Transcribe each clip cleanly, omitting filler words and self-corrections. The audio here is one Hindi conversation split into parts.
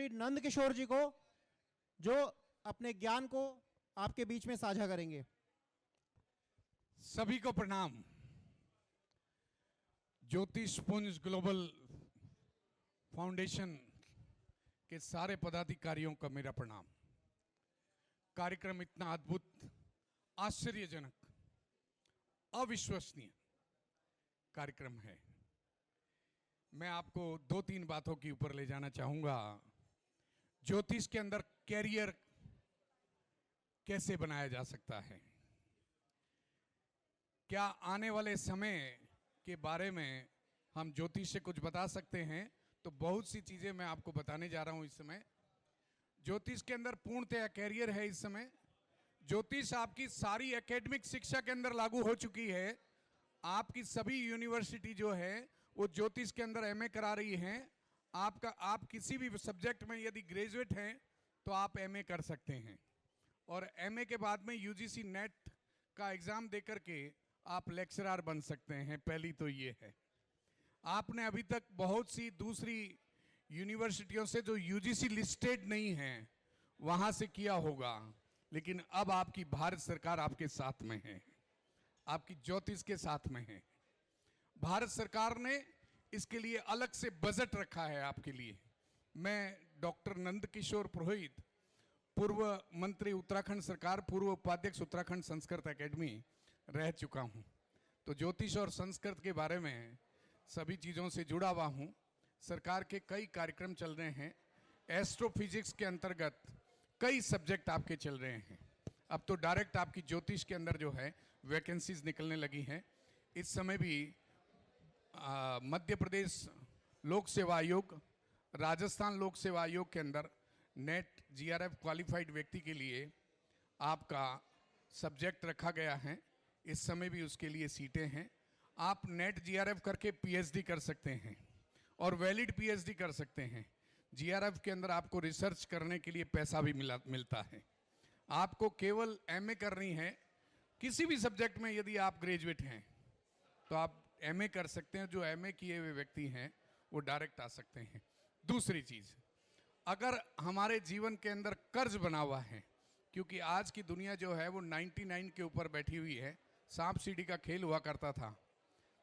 श्री नंद किशोर जी को, जो अपने ज्ञान को आपके बीच में साझा करेंगे। सभी को प्रणाम। ज्योतिषपुंज ग्लोबल फाउंडेशन के सारे पदाधिकारियों का मेरा प्रणाम। कार्यक्रम इतना अद्भुत, आश्चर्यजनक, अविश्वसनीय कार्यक्रम है। मैं आपको 2-3 बातों के ऊपर ले जाना चाहूंगा। ज्योतिष के अंदर कैरियर कैसे बनाया जा सकता है, क्या आने वाले समय के बारे में हम ज्योतिष से कुछ बता सकते हैं? तो बहुत सी चीजें मैं आपको बताने जा रहा हूं। इस समय ज्योतिष के अंदर पूर्णतः कैरियर है। इस समय ज्योतिष आपकी सारी एकेडमिक शिक्षा के अंदर लागू हो चुकी है। आपकी सभी यूनिवर्सिटी जो है वो ज्योतिष के अंदर एमए करा रही हैं। आप किसी भी सब्जेक्ट में यदि ग्रेजुएट हैं तो आप एमए कर सकते हैं, और एमए के बाद में यूजीसी नेट का एग्जाम देकर के आप लेक्चरर बन सकते हैं। पहली तो ये है। आपने अभी तक बहुत सी दूसरी यूनिवर्सिटियों से जो यूजीसी लिस्टेड नहीं है वहां से किया होगा, लेकिन अब आपकी भारत सरकार आपके साथ में है, आपकी ज्योतिष के साथ में है। भारत सरकार ने इसके लिए अलग से बजट रखा है आपके लिए। मैं डॉक्टर नंद किशोर पुरोहित, पूर्व मंत्री उत्तराखंड सरकार, पूर्व उपाध्यक्ष उत्तराखंड संस्कृत एकेडमी रह चुका हूं, तो ज्योतिष और संस्कृत के बारे में सभी चीज़ों से जुड़ा हुआ हूं। सरकार के कई कार्यक्रम चल रहे हैं। एस्ट्रोफिजिक्स के अंतर्गत कई सब्जेक्ट आपके चल रहे हैं। अब तो डायरेक्ट आपकी ज्योतिष के अंदर जो है वैकेंसीज निकलने लगी हैं। इस समय भी मध्य प्रदेश लोक सेवा आयोग, राजस्थान लोक सेवा आयोग के अंदर नेट जीआरएफ क्वालिफाइड व्यक्ति के लिए आपका सब्जेक्ट रखा गया है। इस समय भी उसके लिए सीटें हैं। आप नेट जीआरएफ करके पीएचडी कर सकते हैं और वैलिड पीएचडी कर सकते हैं। जीआरएफ के अंदर आपको रिसर्च करने के लिए पैसा भी मिलता है। आपको केवल एमए करनी है। किसी भी सब्जेक्ट में यदि आप ग्रेजुएट हैं तो आप एमए कर सकते हैं। जो एमए किए हुए व्यक्ति हैं वो डायरेक्ट आ सकते हैं। दूसरी चीज़, अगर हमारे जीवन के अंदर कर्ज बना हुआ है, क्योंकि आज की दुनिया जो है वो 99 के ऊपर बैठी हुई है। सांप सीढ़ी का खेल हुआ करता था।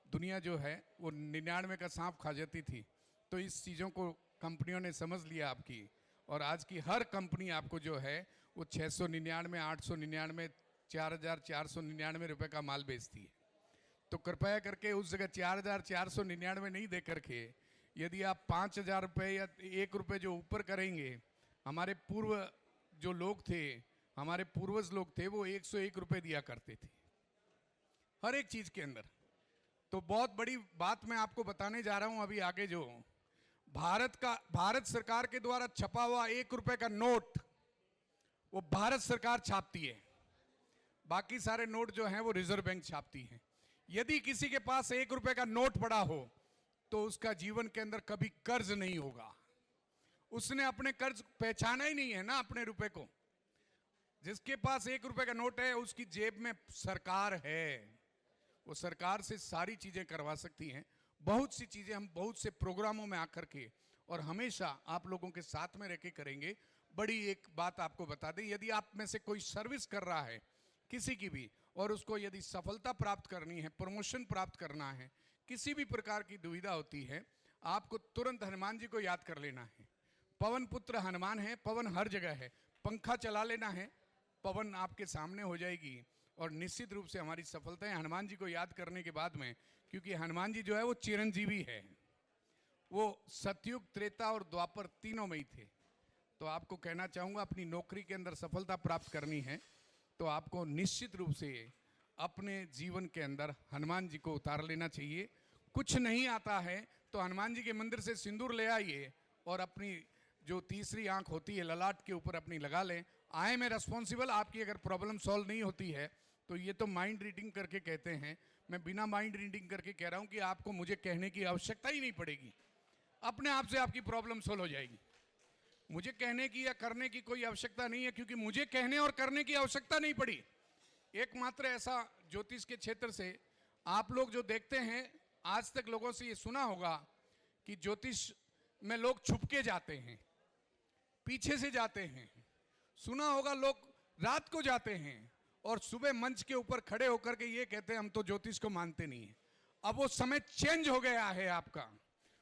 दुनिया जो है वो 99 का सांप खा जाती थी। तो इस चीज़ों को कंपनियों ने समझ लिया आपकी, और आज की हर कंपनी आपको जो है वो 699, 899, 4499 रुपये का माल बेचती है। तो कृपया करके उस जगह 4499 नहीं दे करके यदि आप 5000 रुपये या 1 रुपये जो ऊपर करेंगे, हमारे पूर्व जो लोग थे, हमारे पूर्वज लोग थे, वो 101 रुपये दिया करते थे हर एक चीज़ के अंदर। तो बहुत बड़ी बात मैं आपको बताने जा रहा हूं अभी आगे। जो भारत सरकार के द्वारा छपा हुआ 1 रुपये का नोट वो भारत सरकार छापती है। बाकी सारे नोट जो हैं वो रिजर्व बैंक छापती है। यदि किसी के पास 1 रुपये का नोट पड़ा हो तो उसका जीवन के अंदर कभी कर्ज नहीं होगा। उसने अपने कर्ज पहचाना ही नहीं है ना, अपने रुपए को। जिसके पास 1 रुपये का नोट है उसकी जेब में सरकार है, वो सरकार से सारी चीज़ें करवा सकती हैं। बहुत सी चीज़ें हम बहुत से प्रोग्रामों में आकर के और हमेशा आप लोगों के साथ में रह के करेंगे। बड़ी एक बात आपको बता दें, यदि आप में से कोई सर्विस कर रहा है किसी की भी, और उसको यदि सफलता प्राप्त करनी है, प्रमोशन प्राप्त करना है, किसी भी प्रकार की दुविधा होती है, आपको तुरंत हनुमान जी को याद कर लेना है। पवन पुत्र हनुमान है, पवन हर जगह है। पंखा चला लेना है, पवन आपके सामने हो जाएगी, और निश्चित रूप से हमारी सफलता है हनुमान जी को याद करने के बाद में। क्योंकि हनुमान जी जो है वो चिरंजीवी है। वो सतयुग, त्रेता और द्वापर तीनों में ही थे। तो आपको कहना चाहूँगा, अपनी नौकरी के अंदर सफलता प्राप्त करनी है तो आपको निश्चित रूप से अपने जीवन के अंदर हनुमान जी को उतार लेना चाहिए। कुछ नहीं आता है तो हनुमान जी के मंदिर से सिंदूर ले आइए और अपनी जो तीसरी आंख होती है ललाट के ऊपर अपनी लगा लें। I am responsible. आपकी अगर प्रॉब्लम सॉल्व नहीं होती है तो ये तो माइंड रीडिंग करके कहते हैं। मैं बिना माइंड रीडिंग करके कह रहा हूँ कि आपको मुझे कहने की आवश्यकता ही नहीं पड़ेगी, अपने आप से आपकी प्रॉब्लम सॉल्व हो जाएगी। मुझे कहने की या करने की कोई आवश्यकता नहीं है, क्योंकि मुझे कहने और करने की आवश्यकता नहीं पड़ी। एकमात्र ऐसा ज्योतिष के क्षेत्र से आप लोग जो देखते हैं, आज तक लोगों से ये सुना होगा कि ज्योतिष में लोग छुप के जाते हैं। पीछे से जाते हैं। सुना होगा लोग रात को जाते हैं और सुबह मंच के ऊपर खड़े होकर के ये कहते हैं हम तो ज्योतिष को मानते नहीं है। अब वो समय चेंज हो गया है, आपका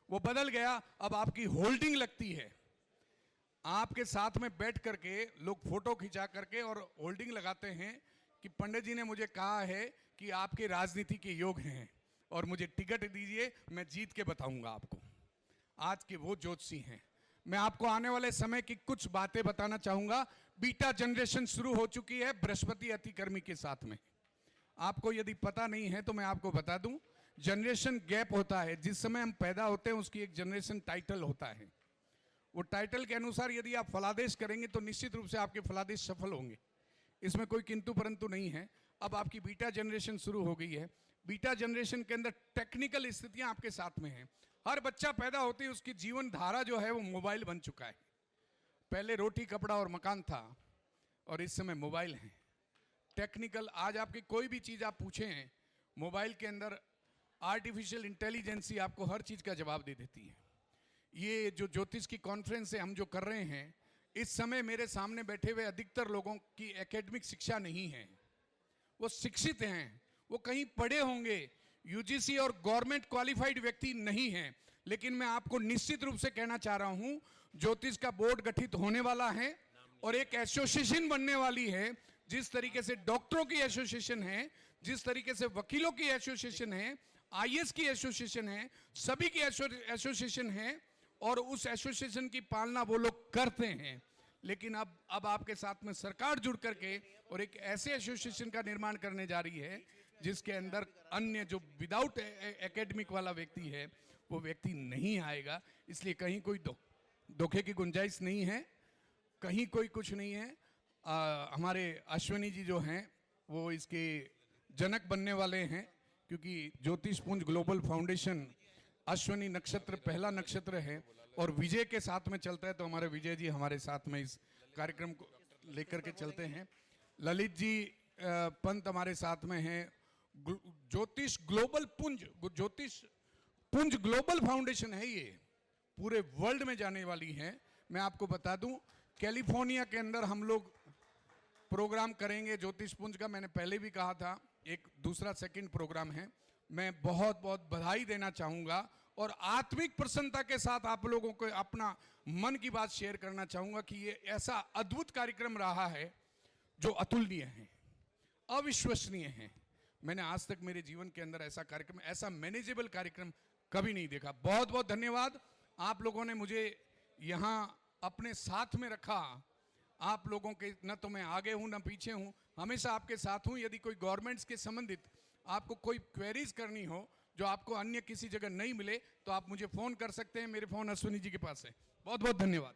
वो बदल गया। अब आपकी होल्डिंग लगती है, आपके साथ में बैठ करके लोग फोटो खिंचा करके और होल्डिंग लगाते हैं कि पंडित जी ने मुझे कहा है कि आपके राजनीति के योग हैं और मुझे टिकट दीजिए, मैं जीत के बताऊंगा आपको। आज के वो ज्योतिषी हैं। मैं आपको आने वाले समय की कुछ बातें बताना चाहूंगा। बीटा जनरेशन शुरू हो चुकी है बृहस्पति अतिकर्मी के साथ में। आपको यदि पता नहीं है तो मैं आपको बता दूं, जनरेशन गैप होता है। जिस समय हम पैदा होते हैं उसकी एक जनरेशन टाइटल होता है। वो टाइटल के अनुसार यदि आप फलादेश करेंगे तो निश्चित रूप से आपके फलादेश सफल होंगे, इसमें कोई किंतु परंतु नहीं है। अब आपकी बीटा जनरेशन शुरू हो गई है। बीटा जनरेशन के अंदर टेक्निकल स्थितियां आपके साथ में हैं। हर बच्चा पैदा होते ही उसकी जीवन धारा जो है वो मोबाइल बन चुका है। पहले रोटी कपड़ा और मकान था और इस समय मोबाइल है। टेक्निकल आज आपकी कोई भी चीज़ आप पूछें, मोबाइल के अंदर आर्टिफिशियल इंटेलिजेंसी आपको हर चीज़ का जवाब दे देती है। ये जो ज्योतिष की कॉन्फ्रेंस है हम जो कर रहे हैं, इस समय मेरे सामने बैठे हुए अधिकतर लोगों की एकेडमिक शिक्षा नहीं है। वो शिक्षित हैं, वो कहीं पढ़े होंगे, यूजीसी और गवर्नमेंट क्वालिफाइड व्यक्ति नहीं हैं। लेकिन मैं आपको निश्चित रूप से कहना चाह रहा हूं, ज्योतिष का बोर्ड गठित होने वाला है और एक एसोसिएशन बनने वाली है। जिस तरीके से डॉक्टरों की एसोसिएशन है, जिस तरीके से वकीलों की एसोसिएशन है, आईएएस की एसोसिएशन है, सभी की एसोसिएशन है और उस एसोसिएशन की पालना वो लोग करते हैं। लेकिन अब आपके साथ में सरकार जुड़ करके और एक ऐसे एसोसिएशन का निर्माण करने जा रही है जिसके अंदर अन्य जो विदाउट एकेडमिक वाला व्यक्ति है वो व्यक्ति नहीं आएगा। इसलिए कहीं कोई धोखे की गुंजाइश नहीं है, कहीं कोई कुछ नहीं है। हमारे अश्विनी जी जो हैं वो इसके जनक बनने वाले हैं, क्योंकि ज्योतिष पुंज ग्लोबल फाउंडेशन अश्विनी नक्षत्र पहला नक्षत्र है और विजय के साथ में चलता है। तो हमारे विजय जी हमारे साथ में इस कार्यक्रम को लेकर के चलते हैं। ललित जी पंत हमारे साथ में हैं। ज्योतिष ग्लोबल पुंज, ज्योतिष पुंज ग्लोबल फाउंडेशन है, ये पूरे वर्ल्ड में जाने वाली है। मैं आपको बता दूं, कैलिफोर्निया के अंदर हम लोग प्रोग्राम करेंगे ज्योतिष पुंज का। मैंने पहले भी कहा था, एक दूसरा सेकंड प्रोग्राम है। मैं बहुत बहुत बधाई देना चाहूंगा और आत्मिक प्रसन्नता के साथ आप लोगों को अपना मन की बात शेयर करना चाहूंगा कि ये ऐसा अद्भुत कार्यक्रम रहा है जो अतुलनीय है, अविश्वसनीय है। मैंने आज तक मेरे जीवन के अंदर ऐसा कार्यक्रम, ऐसा मैनेजेबल कार्यक्रम कभी नहीं देखा। बहुत बहुत धन्यवाद। आप लोगों ने मुझे यहाँ अपने साथ में रखा। आप लोगों के न तो मैं आगे हूँ न पीछे हूँ, हमेशा आपके साथ हूँ। यदि कोई गवर्नमेंट्स के संबंधित आपको कोई क्वेरीज करनी हो जो आपको अन्य किसी जगह नहीं मिले तो आप मुझे फ़ोन कर सकते हैं। मेरे फ़ोन अश्विनी जी के पास है। बहुत बहुत धन्यवाद।